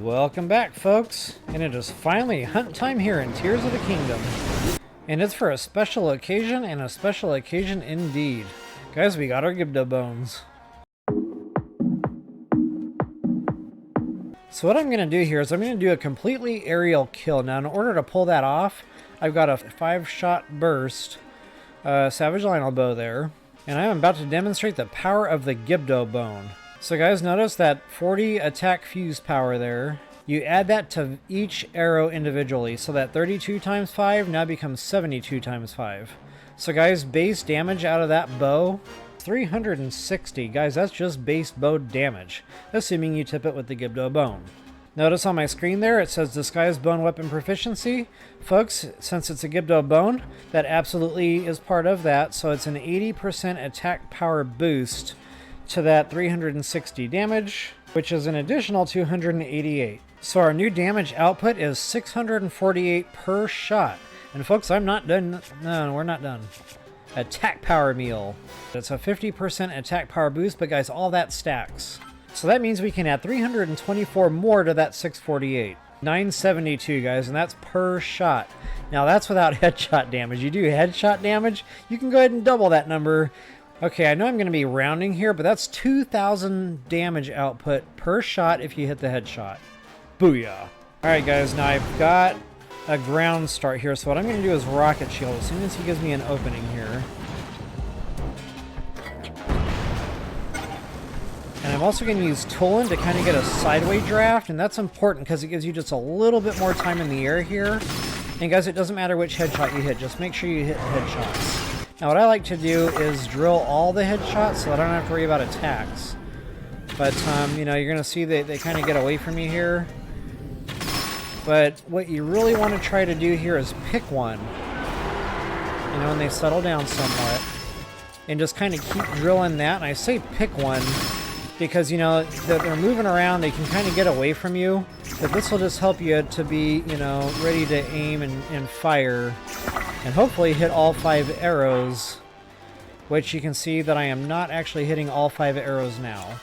Welcome back, folks, and it is finally hunt time here in Tears of the Kingdom. And it's for a special occasion, and a special occasion indeed. Guys, we got our Gibdo Bones. So what I'm going to do here is I'm going to do a completely aerial kill. Now, in order to pull that off, I've got a 5-shot burst Savage Lynel bow there. And I'm about to demonstrate the power of the Gibdo Bone. So guys, notice that 40 attack fuse power there. You add that to each arrow individually, so that 32 times 5 now becomes 72 times 5. So guys, base damage out of that bow, 360. Guys, that's just base bow damage, assuming you tip it with the Gibdo Bone. Notice on my screen there, it says Disguised Bone Weapon Proficiency. Folks, since it's a Gibdo Bone, that absolutely is part of that, so it's an 80% attack power boost to that 360 damage, which is an additional 288. So our new damage output is 648 per shot. And folks, I'm not done. No, we're not done. Attack power meal. It's a 50% attack power boost, but guys, all that stacks. So that means we can add 324 more to that 648. 972, guys, and that's per shot. Now that's without headshot damage. You do headshot damage, you can go ahead and double that number. Okay, I know I'm going to be rounding here, but that's 2,000 damage output per shot if you hit the headshot. Booyah. Alright guys, now I've got a ground start here, so what I'm going to do is rocket shield as soon as he gives me an opening here. And I'm also going to use Tulin to kind of get a sideway draft, and that's important because it gives you just a little bit more time in the air here. And guys, it doesn't matter which headshot you hit, just make sure you hit headshots. Now what I like to do is drill all the headshots so I don't have to worry about attacks. But, you know, you're going to see they kind of get away from you here. But what you really want to try to do here is pick one. You know, when they settle down somewhat. And just kind of keep drilling that. And I say pick one because, you know, they're moving around. They can kind of get away from you. But this will just help you to be, you know, ready to aim and fire. And hopefully hit all 5 arrows. Which you can see that I am not actually hitting all 5 arrows now.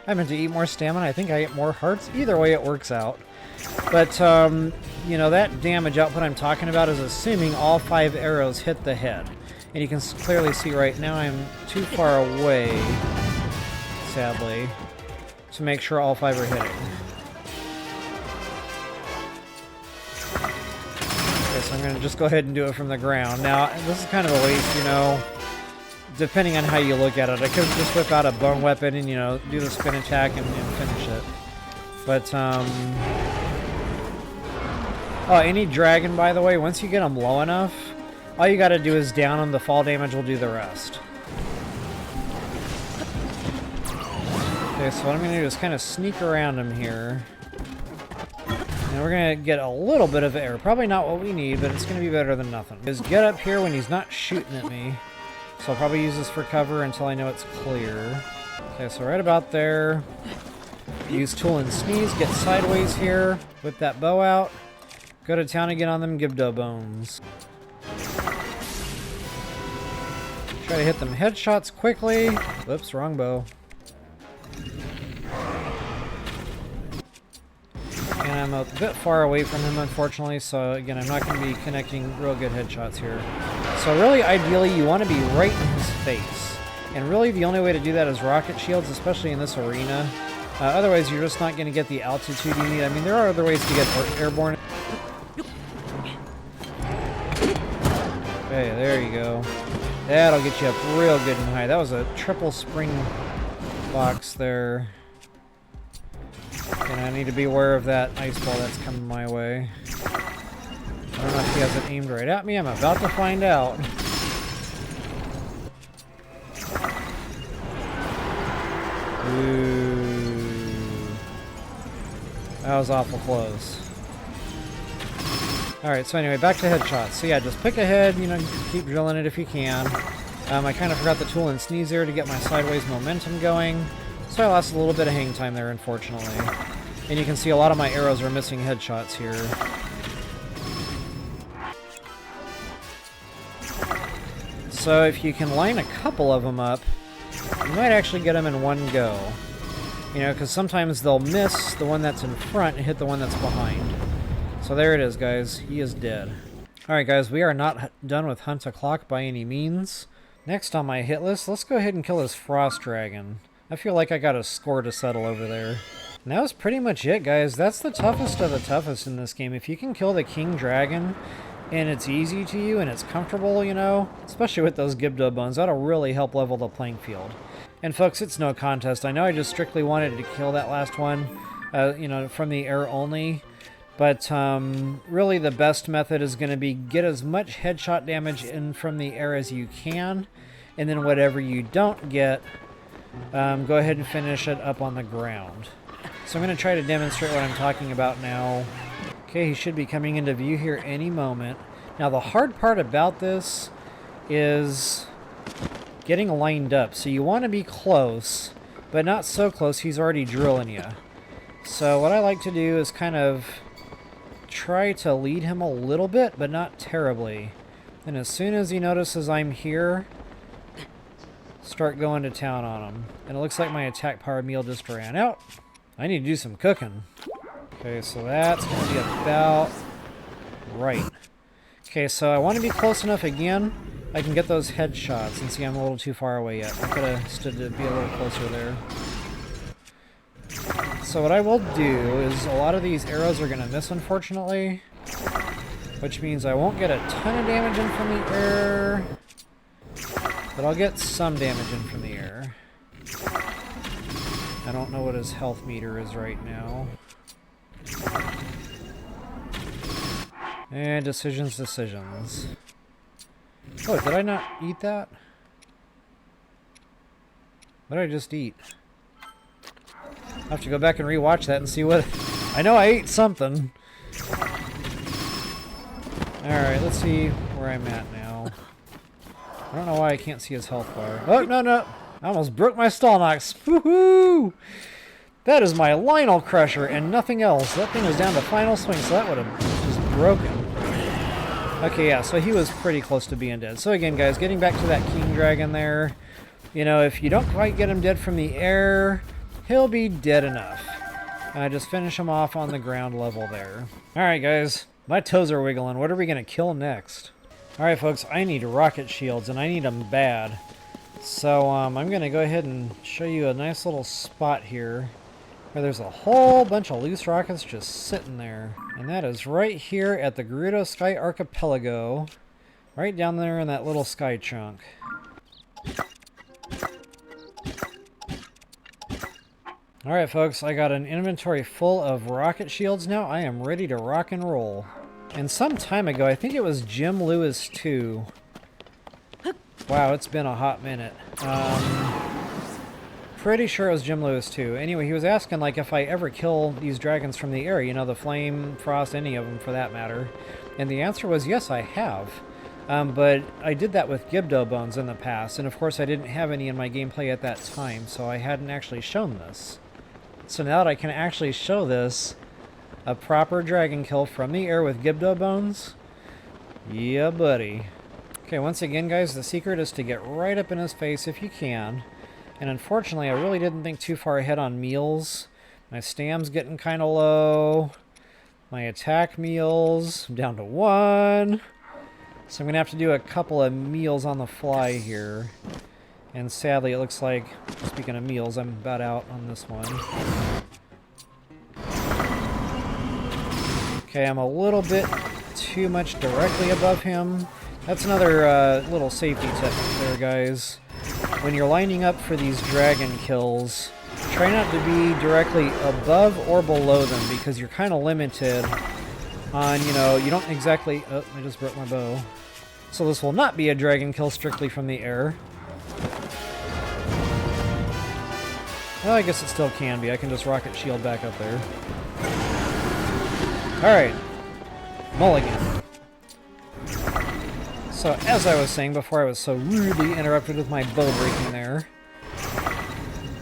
I meant to eat more stamina. I think I get more hearts. Either way, it works out. But, you know, that damage output I'm talking about is assuming all 5 arrows hit the head. And you can clearly see right now I'm too far away, sadly, to make sure all 5 are hitting. Okay, so I'm going to just go ahead and do it from the ground. Now, this is kind of a waste, you know, depending on how you look at it. I could just whip out a bone weapon and, you know, do the spin attack and finish it. But, oh, any dragon, by the way, once you get them low enough, all you got to do is down them. The fall damage will do the rest. Okay, so what I'm going to do is kind of sneak around him here. And we're going to get a little bit of air. Probably not what we need, but it's going to be better than nothing. Just get up here when he's not shooting at me. So I'll probably use this for cover until I know it's clear. Okay, so right about there. Use Tool and Sneeze, get sideways here. Whip that bow out. Go to town again on them Gibdo Bones. Try to hit them headshots quickly. Whoops, wrong bow. And I'm a bit far away from him, unfortunately, so again, I'm not going to be connecting real good headshots here. So really, ideally, you want to be right in his face. And really, the only way to do that is rocket shields, especially in this arena. Otherwise, you're just not going to get the altitude you need. I mean, there are other ways to get airborne. Okay, there you go. That'll get you up real good and high. That was a triple spring box there. And I need to be aware of that ice ball that's coming my way. I don't know if he has it aimed right at me. I'm about to find out. Ooh. That was awful close. Alright, so anyway, back to headshots. So yeah, just pick a head, you know, keep drilling it if you can. I kind of forgot the Tool and Sneeze there to get my sideways momentum going. So I lost a little bit of hang time there, unfortunately. And you can see a lot of my arrows are missing headshots here. So if you can line a couple of them up, you might actually get them in one go. You know, because sometimes they'll miss the one that's in front and hit the one that's behind. So there it is, guys. He is dead. Alright, guys, we are not done with Hunt O'Clock by any means. Next on my hit list, let's go ahead and kill this Frost Dragon. I feel like I got a score to settle over there. And that was pretty much it, guys. That's the toughest of the toughest in this game. If you can kill the King Dragon, and it's easy to you, and it's comfortable, you know, especially with those Gibdo Bones, that'll really help level the playing field. And folks, it's no contest. I know I just strictly wanted to kill that last one, you know, from the air only. But really the best method is going to be get as much headshot damage in from the air as you can. And then whatever you don't get, go ahead and finish it up on the ground. So I'm going to try to demonstrate what I'm talking about now. Okay, he should be coming into view here any moment. Now the hard part about this is getting lined up. So you want to be close, but not so close he's already drilling you. So what I like to do is kind of try to lead him a little bit, but not terribly. And as soon as he notices I'm here, start going to town on him. And it looks like my attack power meal just ran out. I need to do some cooking. Okay, so that's going to be about right. Okay, so I want to be close enough again. I can get those headshots. And see, I'm a little too far away yet. I could have stood to be a little closer there. So what I will do is a lot of these arrows are going to miss, unfortunately. Which means I won't get a ton of damage in from the air. But I'll get some damage in from the air. I don't know what his health meter is right now. And decisions. Oh, did I not eat that? What did I just eat? I'll have to go back and rewatch that and see what... I know I ate something. Alright, let's see where I'm at now. I don't know why I can't see his health bar. Oh, no. I almost broke my Stalnox. Woohoo! That is my Lynel Crusher and nothing else. That thing was down to final swing, so that would have just broken. Okay, yeah, so he was pretty close to being dead. So again, guys, getting back to that King Dragon there, you know, if you don't quite get him dead from the air, he'll be dead enough. Just finish him off on the ground level there. Alright, guys, my toes are wiggling. What are we going to kill next? Alright, folks, I need rocket shields, and I need them bad. So I'm going to go ahead and show you a nice little spot here where there's a whole bunch of loose rockets just sitting there. And that is right here at the Gerudo Sky Archipelago, right down there in that little sky chunk. Alright folks, I got an inventory full of rocket shields now. I am ready to rock and roll. And some time ago, I think it was Jim Lewis 2. Wow, it's been a hot minute. Pretty sure it was Jim Lewis 2. Anyway, he was asking like if I ever kill these dragons from the air, you know, the flame, frost, any of them for that matter. And the answer was yes, I have. But I did that with Gibdo Bones in the past, and of course I didn't have any in my gameplay at that time, so I hadn't actually shown this. So now that I can actually show this, a proper dragon kill from the air with Gibdo Bones, yeah buddy. Okay, once again guys, the secret is to get right up in his face if you can. And unfortunately, I really didn't think too far ahead on meals. My stam's getting kind of low. My attack meals, I'm down to 1. So I'm going to have to do a couple of meals on the fly here. And sadly, it looks like, speaking of meals, I'm about out on this one. Okay, I'm a little bit too much directly above him. That's another little safety tip there, guys. When you're lining up for these dragon kills, try not to be directly above or below them because you're kind of limited on, you know, you don't exactly... Oh, I just broke my bow. So this will not be a dragon kill strictly from the air. Well, I guess it still can be. I can just rocket shield back up there. Alright. Mulligan. So, as I was saying before I was so rudely interrupted with my bow breaking there.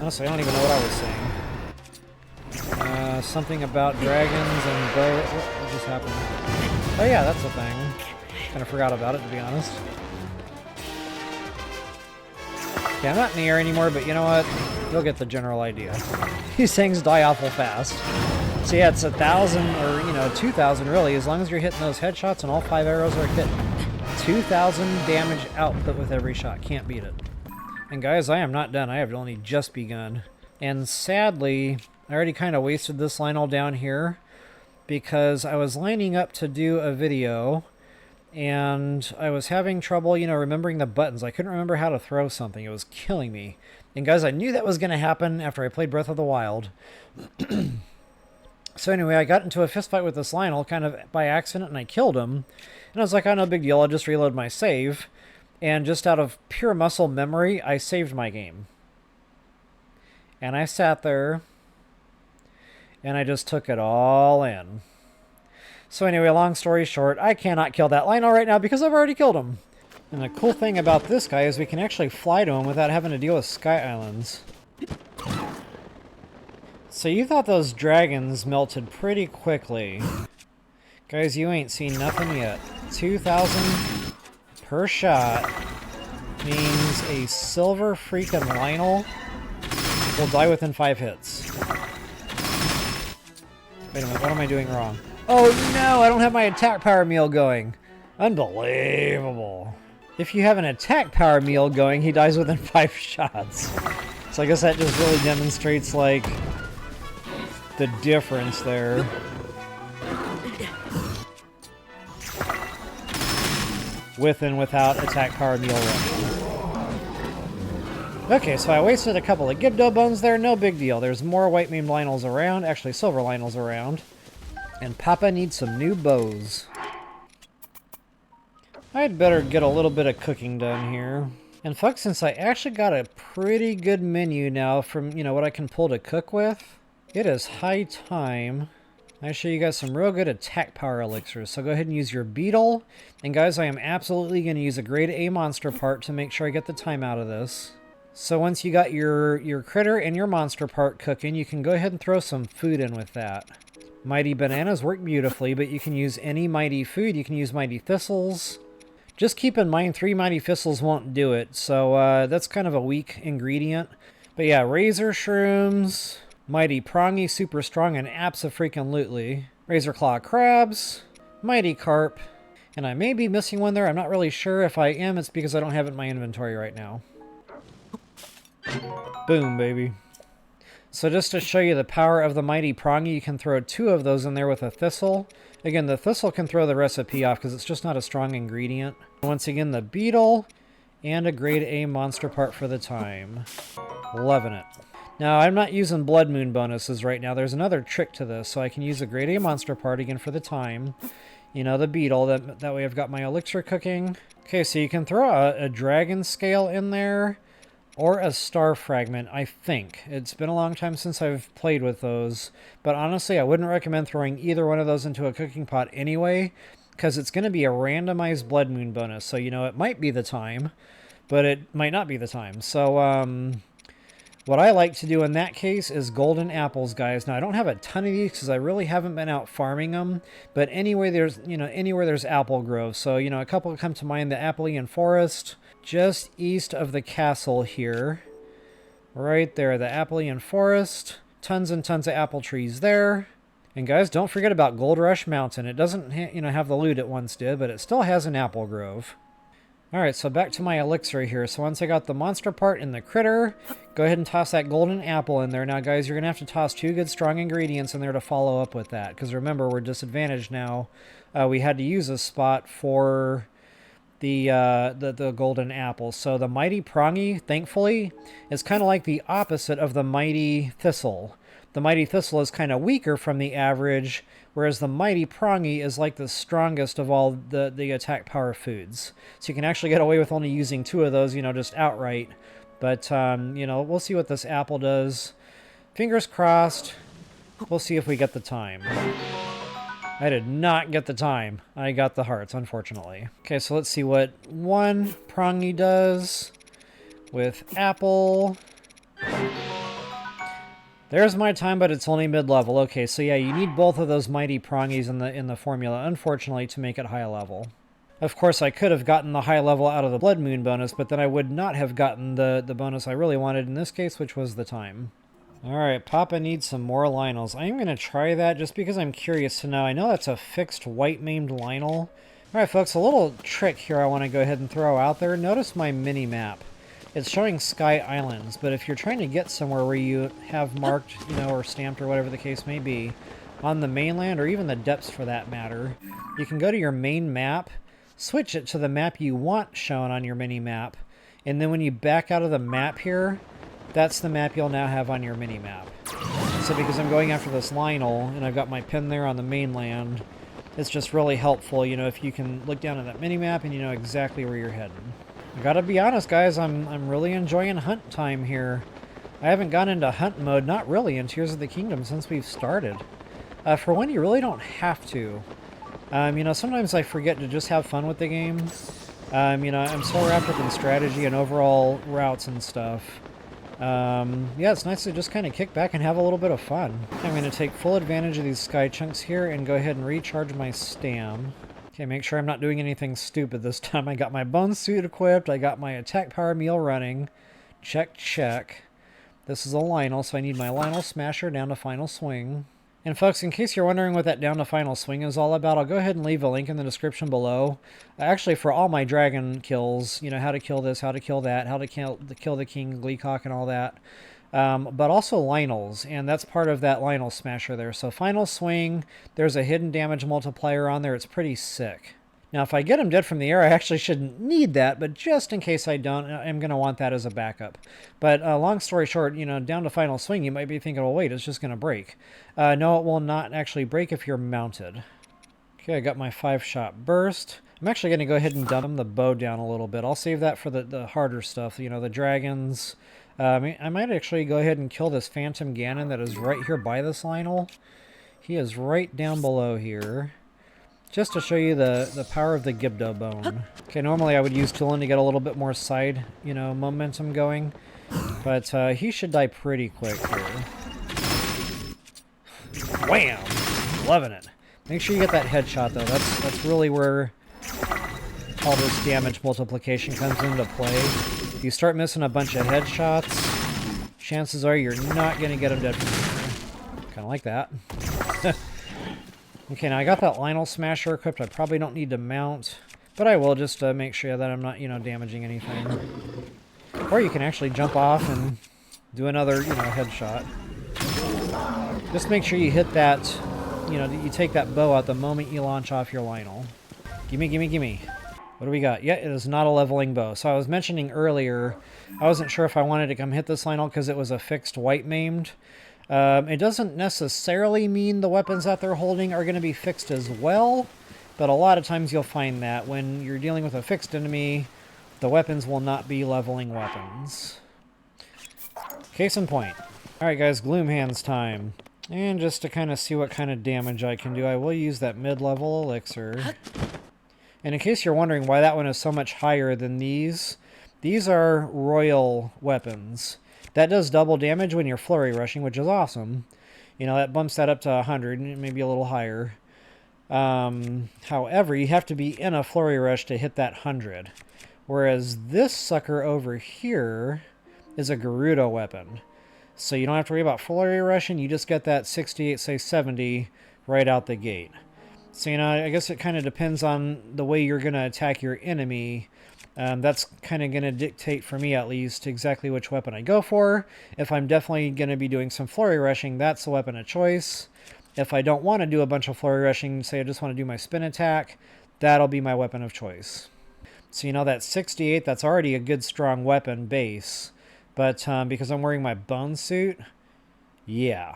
Honestly, I don't even know what I was saying. Something about dragons and bow... What just happened? Oh yeah, that's a thing. Kind of forgot about it, to be honest. Okay, I'm not in the air anymore, but you know what? You'll get the general idea. These things die awful fast. So yeah, it's 1,000 or, you know, 2,000 really, as long as you're hitting those headshots and all 5 arrows are hit. 2,000 damage output with every shot. Can't beat it. And guys, I am not done. I have only just begun. And sadly, I already kind of wasted this Lynel down here because I was lining up to do a video and I was having trouble, you know, remembering the buttons. I couldn't remember how to throw something. It was killing me. And guys, I knew that was going to happen after I played Breath of the Wild. So anyway, I got into a fist fight with this Lynel kind of by accident and I killed him. And I was like, oh, no big deal. I'll just reload my save. And just out of pure muscle memory, I saved my game. And I sat there and I just took it all in. So anyway, long story short, I cannot kill that Lynel right now because I've already killed him. And the cool thing about this guy is we can actually fly to him without having to deal with sky islands. So you thought those dragons melted pretty quickly. Guys, you ain't seen nothing yet. 2,000 per shot means a silver freaking Lynel will die within 5 hits. Wait a minute, what am I doing wrong? Oh no, I don't have my attack power meal going. Unbelievable. If you have an attack power meal going, he dies within 5 shots. So I guess that just really demonstrates, like, the difference there. With and without attack power meal running. Okay, so I wasted a couple of Gibdo Bones there, no big deal. There's more white maimed Lynels around, actually silver Lynels around. And Papa needs some new bows. I'd better get a little bit of cooking done here. And folks, since I actually got a pretty good menu now from, you know, what I can pull to cook with, it is high time I show you guys some real good attack power elixirs. So go ahead and use your beetle. And guys, I am absolutely going to use a grade A monster part to make sure I get the time out of this. So once you got your critter and your monster part cooking, you can go ahead and throw some food in with that. Mighty bananas work beautifully, but you can use any mighty food. You can use mighty thistles. Just keep in mind 3 mighty thistles won't do it, so that's kind of a weak ingredient. But yeah, razor shrooms, mighty prongy, super strong, and abso-freaking-lutely. Razor claw crabs, mighty carp, and I may be missing one there. I'm not really sure. If I am, it's because I don't have it in my inventory right now. Boom, baby. So just to show you the power of the mighty prongy, you can throw 2 of those in there with a thistle. Again, the thistle can throw the recipe off because it's just not a strong ingredient. Once again, the beetle and a grade A monster part for the time. Loving it. Now, I'm not using blood moon bonuses right now. There's another trick to this. So I can use a grade A monster part again for the time. You know, the beetle. That way I've got my elixir cooking. Okay, so you can throw a dragon scale in there. Or a star fragment, I think. It's been a long time since I've played with those. But honestly, I wouldn't recommend throwing either one of those into a cooking pot anyway, because it's going to be a randomized blood moon bonus. So, you know, it might be the time, but it might not be the time. So, what I like to do in that case is golden apples, guys. Now, I don't have a ton of these because I really haven't been out farming them. But anyway, anywhere there's apple groves. So, you know, a couple come to mind. The Appleian Forest, just east of the castle here. Right there, the Appleian Forest. Tons and tons of apple trees there. And guys, don't forget about Gold Rush Mountain. It doesn't, have the loot it once did, but it still has an apple grove. Alright, so back to my elixir here. So once I got the monster part in the critter, go ahead and toss that golden apple in there. Now guys, you're going to have to toss 2 good strong ingredients in there to follow up with that. Because remember, we're disadvantaged now. We had to use a spot for the golden apple. So the mighty prongy, thankfully, is kind of like the opposite of the mighty thistle. The mighty thistle is kind of weaker from the average, whereas the mighty prongy is like the strongest of all the attack power foods. So you can actually get away with only using 2 of those, just outright. But, we'll see what this apple does. Fingers crossed. We'll see if we get the time. I did not get the time. I got the hearts, unfortunately. Okay, so let's see what 1 prongy does with apple. There's my time, but it's only mid-level. Okay, so yeah, you need both of those mighty prongies in the formula, unfortunately, to make it high level. Of course, I could have gotten the high level out of the Blood Moon bonus, but then I would not have gotten the bonus I really wanted in this case, which was the time. Alright, Papa needs some more Lynels. I am going to try that just because I'm curious to know. I know that's a fixed white-maimed Lynel. Alright folks, a little trick here I want to go ahead and throw out there. Notice my mini-map. It's showing Sky Islands, but if you're trying to get somewhere where you have marked, you know, or stamped or whatever the case may be, on the mainland, or even the depths for that matter, you can go to your main map, switch it to the map you want shown on your mini-map, and then when you back out of the map here, that's the map you'll now have on your mini-map. So because I'm going after this Lynel, and I've got my pin there on the mainland, it's just really helpful, you know, if you can look down at that mini-map and you know exactly where you're heading. I gotta be honest, guys, I'm really enjoying hunt time here. I haven't gone into hunt mode, not really, in Tears of the Kingdom since we've started. For one, you really don't have to. You know, sometimes I forget to just have fun with the game. You know, I'm so wrapped up in strategy and overall routes and stuff. Yeah, it's nice to just kind of kick back and have a little bit of fun. I'm going to take full advantage of these sky chunks here and go ahead and recharge my stam. Okay, make sure I'm not doing anything stupid this time. I got my bone suit equipped. I got my attack power meal running. Check, check. This is a Lynel, so I need my Lynel Smasher down to final swing. And folks, in case you're wondering what that down to final swing is all about, I'll go ahead and leave a link in the description below. Actually, for all my dragon kills, you know, how to kill this, how to kill that, how to kill the King Gleeok and all that. But also Lynels, and that's part of that Lynel Smasher there. So final swing, there's a hidden damage multiplier on there. It's pretty sick. Now, if I get him dead from the air, I actually shouldn't need that, but just in case I don't, I'm going to want that as a backup. But long story short, you know, down to final swing, you might be thinking, well, wait, it's just going to break. No, it will not actually break if you're mounted. Okay, I got my 5-shot burst. I'm actually going to go ahead and dumb the bow down a little bit. I'll save that for the harder stuff, you know, the dragons. I might actually go ahead and kill this Phantom Gannon that is right here by this Lynel. He is right down below here. Just to show you the power of the Gibdo Bone. Okay, normally I would use Tulin to get a little bit more side, you know, momentum going. But he should die pretty quick here. Wham! Loving it. Make sure you get that headshot, though. That's really where all this damage multiplication comes into play. If you start missing a bunch of headshots, chances are you're not going to get him dead from here. Kind of like that. Okay, now I got that Lynel Smasher equipped. I probably don't need to mount, but I will just make sure that I'm not, you know, damaging anything. Or you can actually jump off and do another, you know, headshot. Just make sure you hit that, you know, you take that bow out the moment you launch off your Lynel. Gimme, gimme, gimme. What do we got? Yeah, it is not a leveling bow. So I was mentioning earlier, I wasn't sure if I wanted to come hit this Lynel because it was a fixed white maimed. It doesn't necessarily mean the weapons that they're holding are going to be fixed as well, but a lot of times you'll find that when you're dealing with a fixed enemy, the weapons will not be leveling weapons. Case in point. Alright guys, Gloom Hands time. And just to kind of see what kind of damage I can do, I will use that mid-level elixir. And in case you're wondering why that one is so much higher than these are royal weapons. That does double damage when you're flurry rushing, which is awesome. You know, that bumps that up to 100, maybe a little higher. However, you have to be in a flurry rush to hit that 100. Whereas this sucker over here is a Gerudo weapon. So you don't have to worry about flurry rushing, you just get that 68, say 70, right out the gate. So, you know, I guess it kind of depends on the way you're going to attack your enemy. That's kind of going to dictate, for me at least, exactly which weapon I go for. If I'm definitely going to be doing some flurry rushing, that's the weapon of choice. If I don't want to do a bunch of flurry rushing, say I just want to do my spin attack, that'll be my weapon of choice. So, you know, that 68, that's already a good strong weapon base. But because I'm wearing my bone suit, yeah.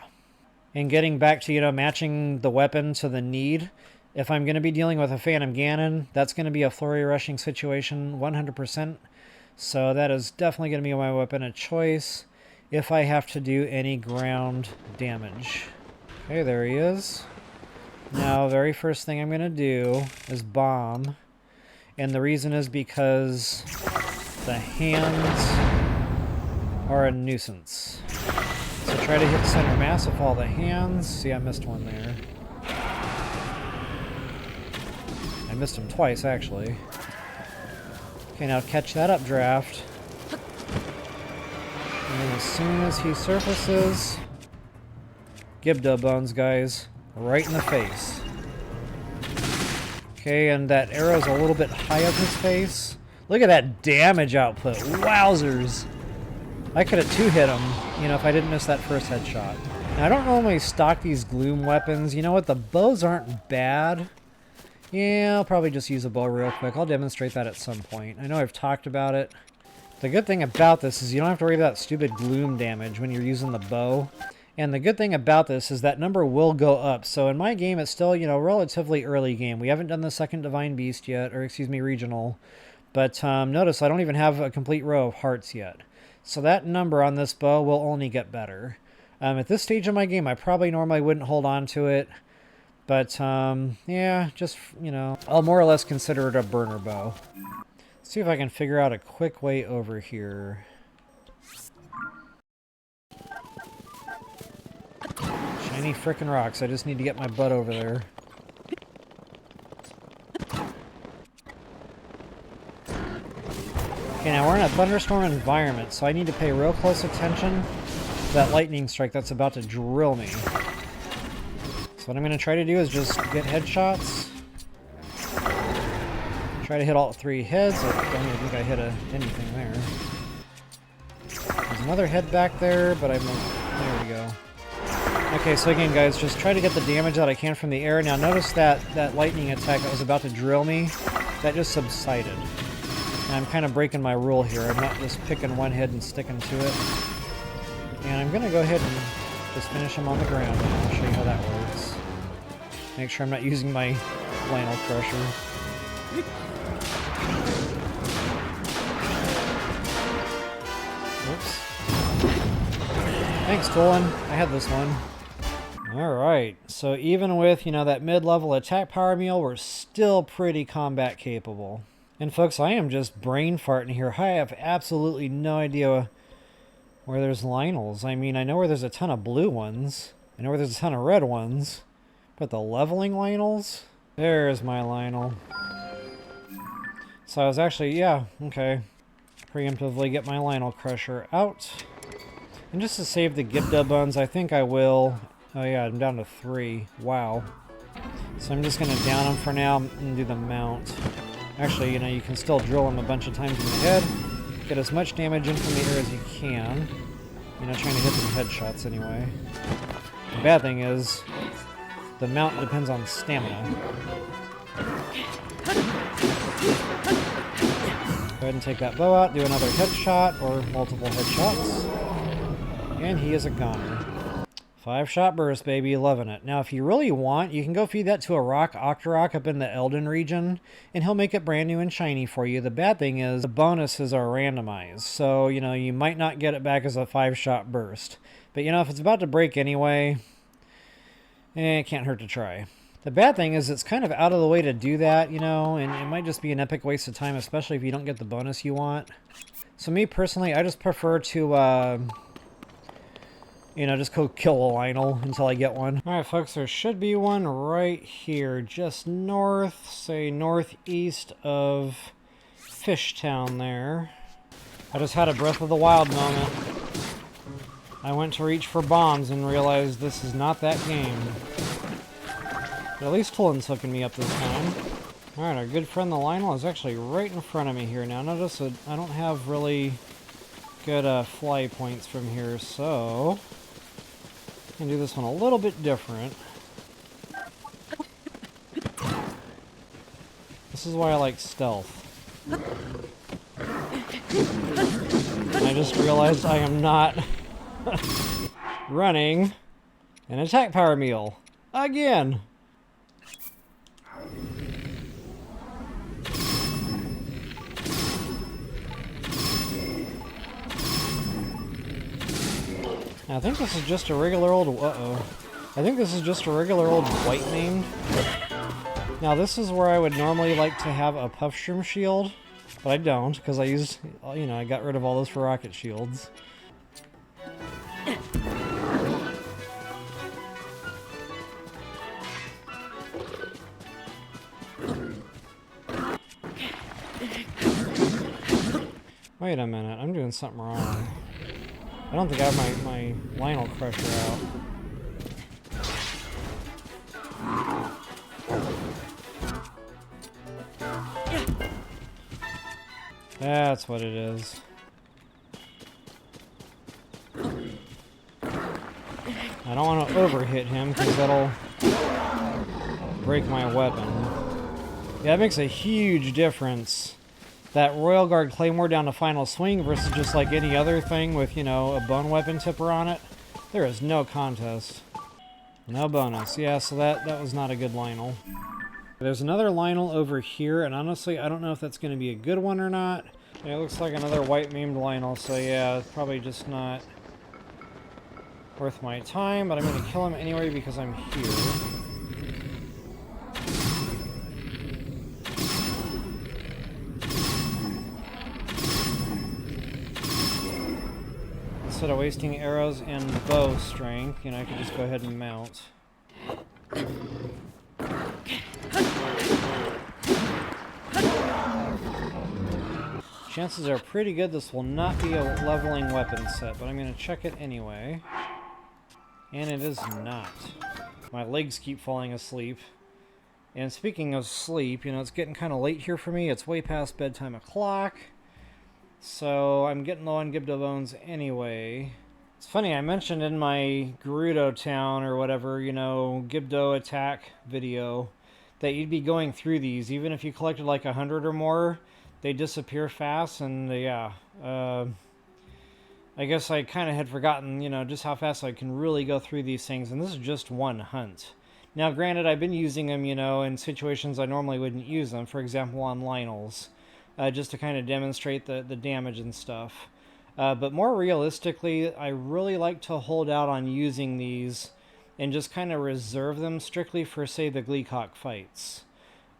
And getting back to, you know, matching the weapon to the need, if I'm going to be dealing with a Phantom Gannon, that's going to be a flurry rushing situation 100%. So that is definitely going to be my weapon of choice if I have to do any ground damage. Okay, there he is. Now, very first thing I'm going to do is bomb. And the reason is because the hands are a nuisance. So try to hit center mass with all the hands. See, I missed one there. I missed him twice, actually. Okay, now catch that updraft. And then as soon as he surfaces... Gibdo Bones, guys. Right in the face. Okay, and that arrow's a little bit high up his face. Look at that damage output. Wowzers! I could have two-hit him, you know, if I didn't miss that first headshot. Now, I don't normally stock these Gloom weapons. You know what? The bows aren't bad. Yeah, I'll probably just use a bow real quick. I'll demonstrate that at some point. I know I've talked about it. The good thing about this is you don't have to worry about stupid Gloom damage when you're using the bow. And the good thing about this is that number will go up. So in my game, it's still, you know, relatively early game. We haven't done the second Divine Beast yet, or excuse me, Regional. But notice I don't even have a complete row of hearts yet. So that number on this bow will only get better. At this stage of my game, I probably normally wouldn't hold on to it. But, yeah, just, you know, I'll more or less consider it a burner bow. Let's see if I can figure out a quick way over here. Shiny frickin' rocks. I just need to get my butt over there. Okay, now we're in a thunderstorm environment, so I need to pay real close attention to that lightning strike that's about to drill me. So what I'm going to try to do is just get headshots. Try to hit all three heads. I don't even think I hit anything there. There's another head back there, but I'm... There we go. Okay, so again, guys, just try to get the damage that I can from the air. Now notice that lightning attack that was about to drill me, that just subsided. And I'm kind of breaking my rule here. I'm not just picking one head and sticking to it. And I'm going to go ahead and just finish him on the ground. And I'll show you how that works. Make sure I'm not using my Lynel Crusher. Whoops. Thanks, Dolan. I had this one. Alright, so even with, you know, that mid-level attack power meal, we're still pretty combat capable. And folks, I am just brain farting here. I have absolutely no idea where there's Lynels. I mean, I know where there's a ton of blue ones. I know where there's a ton of red ones. But the leveling Lynels? There's my Lynel. So I was actually, yeah, okay. Preemptively get my Lynel Crusher out. And just to save the Gibdo Bones, I think I will... Oh yeah, I'm down to 3. Wow. So I'm just going to down them for now and do the mount. Actually, you know, you can still drill them a bunch of times in the head. Get as much damage in from the air as you can. You know, trying to hit some headshots anyway. The bad thing is, the mount depends on stamina. Go ahead and take that bow out, do another headshot, or multiple headshots. And he is a goner. 5-shot burst, baby. Loving it. Now, if you really want, you can go feed that to a rock Octorok up in the Elden region, and he'll make it brand new and shiny for you. The bad thing is, the bonuses are randomized, so, you know, you might not get it back as a 5-shot burst. But, you know, if it's about to break anyway, it can't hurt to try. The bad thing is it's kind of out of the way to do that, you know, and it might just be an epic waste of time, especially if you don't get the bonus you want. So me, personally, I just prefer to, you know, just go kill a Lynel until I get one. Alright, folks, there should be one right here, just north, say northeast of Fishtown there. I just had a Breath of the Wild moment. I went to reach for bombs and realized this is not that game. But at least Tolan's hooking me up this time. Alright, our good friend the Lynel is actually right in front of me here. Now notice that I don't have really good fly points from here, so... I can do this one a little bit different. This is why I like stealth. I just realized I am not running an attack power meal. Again! I think this is just a regular old... Uh-oh. I think this is just a regular old white mane. Now this is where I would normally like to have a Puffshroom shield, but I don't, because I used... You know, I got rid of all those for rocket shields. Wait a minute, I'm doing something wrong. I don't think I have my Lynel Crusher out. That's what it is. I don't want to overhit him because that'll break my weapon. Yeah, it makes a huge difference. That Royal Guard Claymore down to final swing versus just like any other thing with, you know, a bone weapon tipper on it. There is no contest. No bonus. Yeah, so that was not a good Lynel. There's another Lynel over here, and honestly, I don't know if that's going to be a good one or not. Yeah, it looks like another white memed Lynel, so yeah, it's probably just not worth my time, but I'm going to kill him anyway because I'm here. Instead of wasting arrows and bow strength, you know, I could just go ahead and mount. Chances are pretty good this will not be a leveling weapon set, but I'm going to check it anyway. And it is not. My legs keep falling asleep. And speaking of sleep, you know, it's getting kind of late here for me. It's way past bedtime o'clock. So I'm getting low on Gibdo Bones anyway. It's funny, I mentioned in my Gerudo Town or whatever, you know, Gibdo attack video, that you'd be going through these. Even if you collected like 100 or more, they disappear fast, and yeah. I guess I kind of had forgotten, you know, just how fast I can really go through these things, and this is just one hunt. Now, granted, I've been using them, you know, in situations I normally wouldn't use them, for example, on Lynels. Just to kind of demonstrate the damage and stuff. But more realistically, I really like to hold out on using these and just kind of reserve them strictly for, say, the Gleeok fights.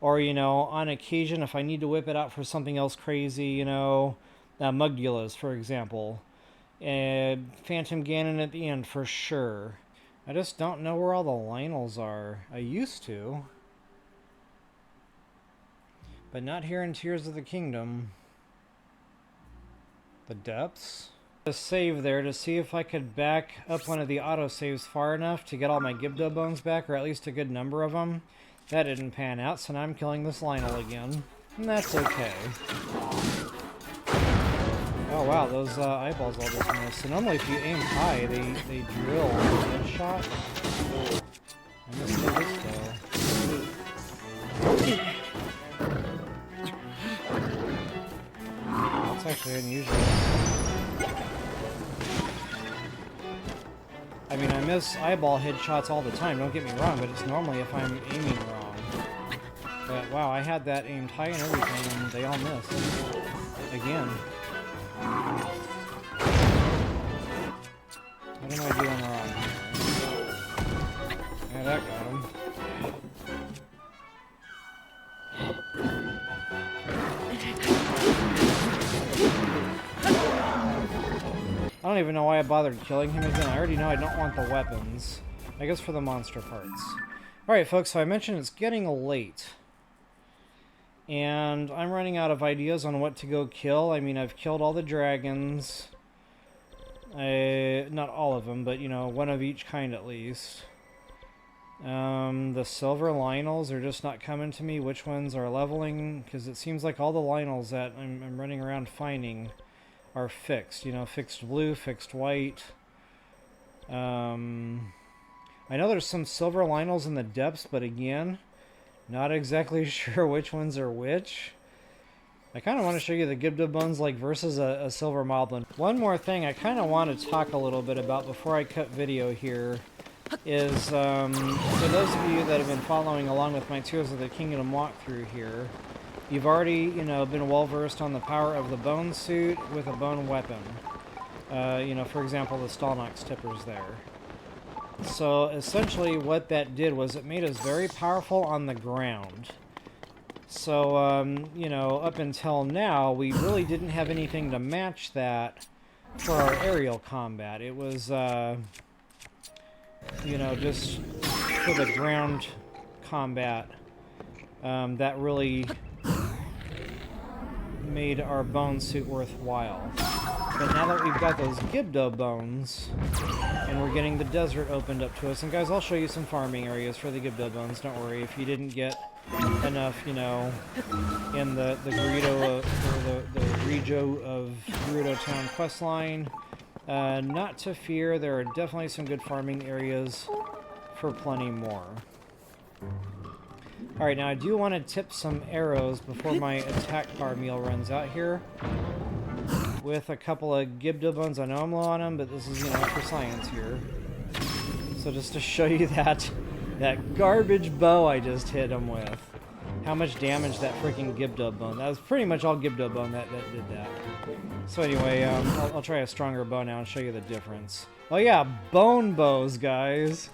Or, you know, on occasion, if I need to whip it out for something else crazy, you know, Mugdulas, for example. Phantom Gannon at the end, for sure. I just don't know where all the Lynels are. I used to. But not here in Tears of the Kingdom. The depths? A save there to see if I could back up one of the autosaves far enough to get all my Gibdo Bones back, or at least a good number of them. That didn't pan out, so now I'm killing this Lynel again. And that's okay. Oh wow, those eyeballs all just missed. So normally if you aim high, they drill a headshot. I missed this though. That's actually unusual. I mean, I miss eyeball headshots all the time, don't get me wrong, but it's normally if I'm aiming wrong. But wow, I had that aimed high and everything, and they all missed. Again. What am I doing wrong here? Yeah, that got him. I don't even know why I bothered killing him again. I already know I don't want the weapons. I guess for the monster parts. Alright folks, so I mentioned it's getting late. And I'm running out of ideas on what to go kill. I mean, I've killed all the dragons. Not all of them, but you know, one of each kind at least. The silver Lynels are just not coming to me. Which ones are leveling? Because it seems like all the Lynels that I'm running around finding are fixed. You know, fixed blue, fixed white. I know there's some silver Lynels in the depths, but again, not exactly sure which ones are which. I kind of want to show you the Gibdo Bones like versus a silver moblin. One more thing I kind of want to talk a little bit about before I cut video here is, for those of you that have been following along with my Tears of the Kingdom walkthrough here, you've already, you know, been well versed on the power of the bone suit with a bone weapon. You know, for example, the Stalnox tippers there. So essentially what that did was it made us very powerful on the ground. So, you know, up until now, we really didn't have anything to match that for our aerial combat. It was, you know, just for the ground combat that really made our bone suit worthwhile. But now that we've got those Gibdo Bones, and we're getting the desert opened up to us, and guys, I'll show you some farming areas for the Gibdo Bones, don't worry, if you didn't get enough, you know, in the Gerudo, or the Regio of Gerudo Town questline. Not to fear, there are definitely some good farming areas for plenty more. Alright, now I do want to tip some arrows before my attack power meal runs out here. With a couple of Gibdo Bones. I know I'm low on them, but this is, you know, for science here. So just to show you that garbage bow I just hit him with. How much damage that freaking Gibdo Bone. That was pretty much all Gibdo Bone that did that. So anyway, I'll try a stronger bow now and show you the difference. Oh yeah, bone bows, guys.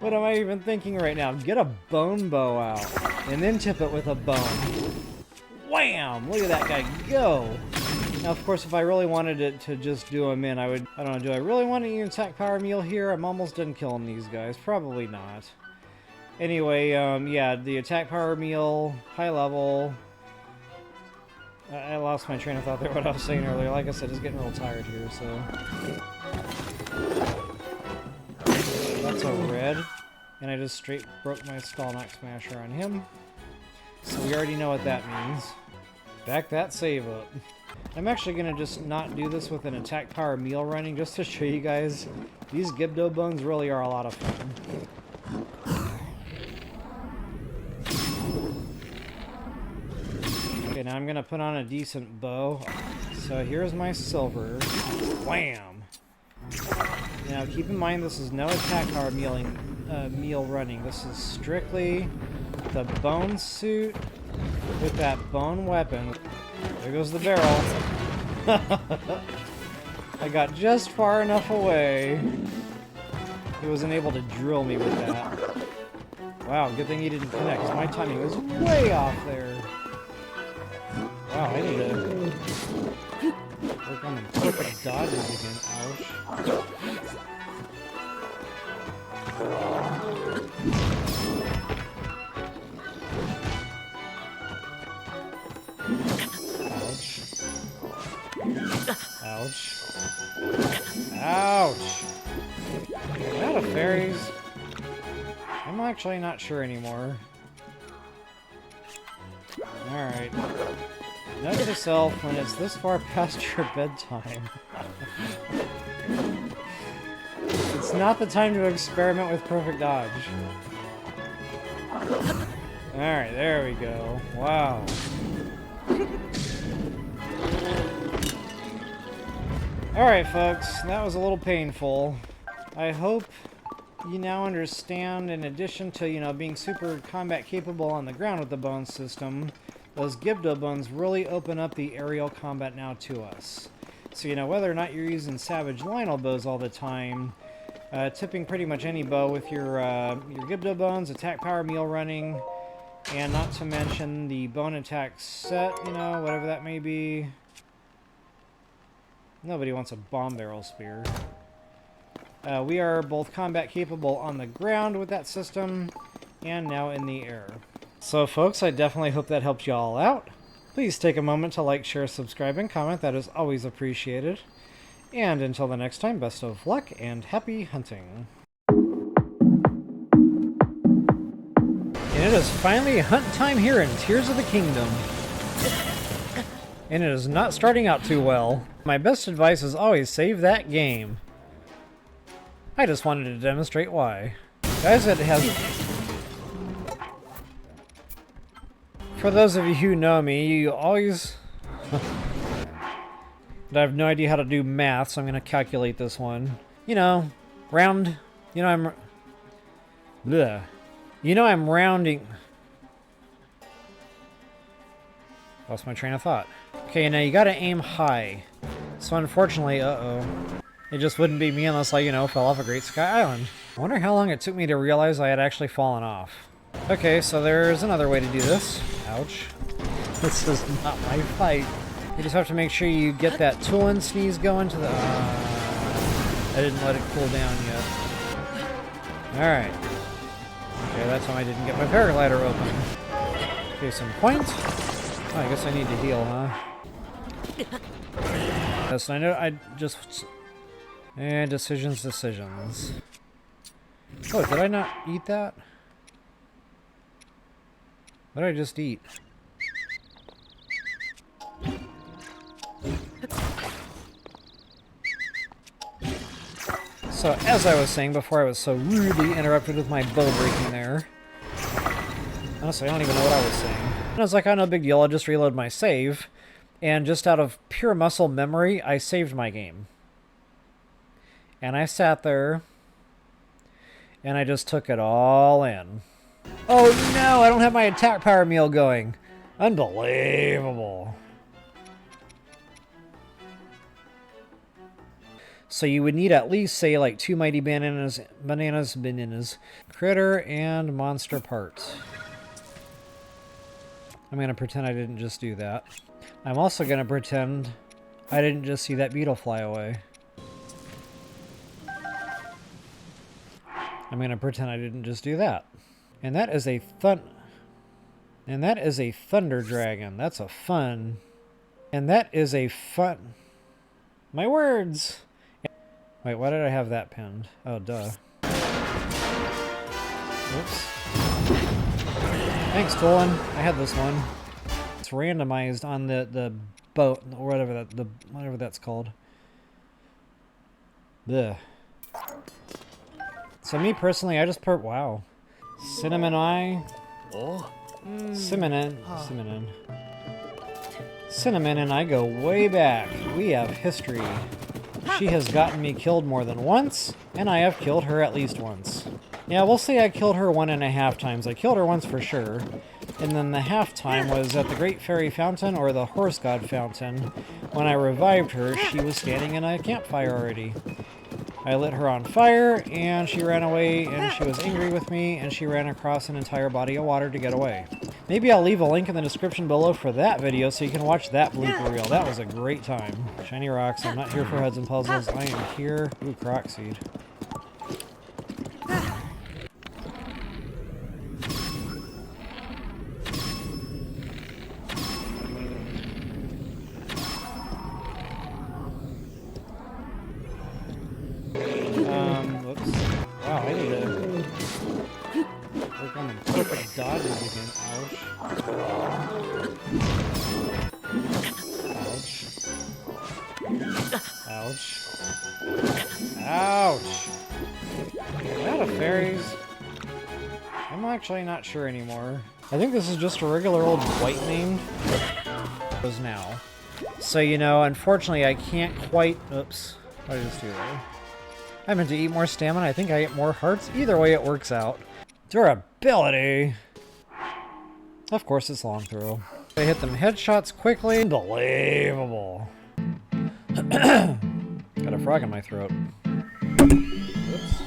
What am I even thinking right now? Get a bone bow out, and then tip it with a bone. Wham! Look at that guy go! Now, of course, if I really wanted it to just do him in, I don't know, do I really want to use attack power meal here? I'm almost done killing these guys. Probably not. Anyway, yeah, the attack power meal, high level. I lost my train of thought there, what I was saying earlier. Like I said, just getting real tired here, so. That's a red. And I just straight broke my Stalnox Smasher on him. So we already know what that means. Back that save up. I'm actually going to just not do this with an attack power meal running, just to show you guys these Gibdo Bones really are a lot of fun. Okay, now I'm going to put on a decent bow. So here's my silver. Wham! Now keep in mind this is no attack power meal running. This is strictly the bone suit with that bone weapon. There goes the barrel. I got just far enough away. He wasn't able to drill me with that. Wow, good thing he didn't connect, because my timing was way off there. Wow, I need to work on the perfect dodges again. Ouch. Ouch. Ouch! Am I out of fairies? I'm actually not sure anymore. Alright. Note to self, when it's this far past your bedtime. It's not the time to experiment with perfect dodge. Alright, there we go. Wow. Alright folks, that was a little painful. I hope you now understand, in addition to, you know, being super combat capable on the ground with the bone system, those Gibdo Bones really open up the aerial combat now to us. So, you know, whether or not you're using Savage Lynel bows all the time, tipping pretty much any bow with your Gibdo Bones, attack power meal running, and not to mention the bone attack set, you know, whatever that may be. Nobody wants a bomb barrel spear. We are both combat capable on the ground with that system, and now in the air. So folks, I definitely hope that helped you all out. Please take a moment to like, share, subscribe, and comment. That is always appreciated. And until the next time, best of luck and happy hunting. And it is finally hunt time here in Tears of the Kingdom. And it is not starting out too well. My best advice is always save that game. I just wanted to demonstrate why. Guys, it has... For those of you who know me, you always... I have no idea how to do math, so I'm going to calculate this one. You know, round... You know, I'm... Bleh. You know I'm rounding... Lost my train of thought. Okay, now you gotta aim high. So unfortunately, it just wouldn't be me unless I, you know, fell off a Great Sky Island. I wonder how long it took me to realize I had actually fallen off. Okay, so there's another way to do this. Ouch. This is not my fight. You just have to make sure you get that Tulin sneeze going to the... I didn't let it cool down yet. Alright. Okay, that's why I didn't get my paraglider open. Okay, some points. Oh, I guess I need to heal, huh? Yes, I know. I just... And decisions. Oh, did I not eat that? What did I just eat? So, as I was saying before, I was so rudely interrupted with my bow breaking there. Honestly, I don't even know what I was saying. And I was like, oh, no big deal, I'll just reload my save. And just out of pure muscle memory, I saved my game. And I sat there, and I just took it all in. Oh no, I don't have my attack power meal going. Unbelievable. So you would need at least, say, like 2 mighty bananas, critter, and monster parts. I'm going to pretend I didn't just do that. I'm also going to pretend I didn't just see that beetle fly away. I'm going to pretend I didn't just do that. And that is a thunder dragon. That's a fun. And that is a fun. My words. Wait, why did I have that pinned? Oh, duh. Oops. Thanks, Tolan. I had this one. It's randomized on the boat, or whatever that's called. Ugh. So me personally, I just wow. Cinnamon and I go way back. We have history. She has gotten me killed more than once, and I have killed her at least once. Yeah, we'll say I killed her 1.5 times. I killed her once for sure. And then the half time was at the Great Fairy Fountain, or the Horse God Fountain. When I revived her, she was standing in a campfire already. I lit her on fire, and she ran away, and she was angry with me, and she ran across an entire body of water to get away. Maybe I'll leave a link in the description below for that video so you can watch that blooper reel. That was a great time. Shiny rocks. I'm not here for heads and puzzles. I am here. Ooh, croc seed. Whoops. Wow, I need to work on the quick dodges again. Ouch. Ouch. Ouch. Am I out of fairies? I'm actually not sure anymore. I think this is just a regular old white name. Now. So, you know, unfortunately I can't quite... Oops. What did I just do there? I meant to eat more stamina. I think I get more hearts. Either way, it works out. Durability. Of course, it's long throw. I hit them headshots quickly. Unbelievable. Got a frog in my throat. Whoops.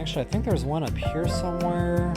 Actually, I think there's one up here somewhere.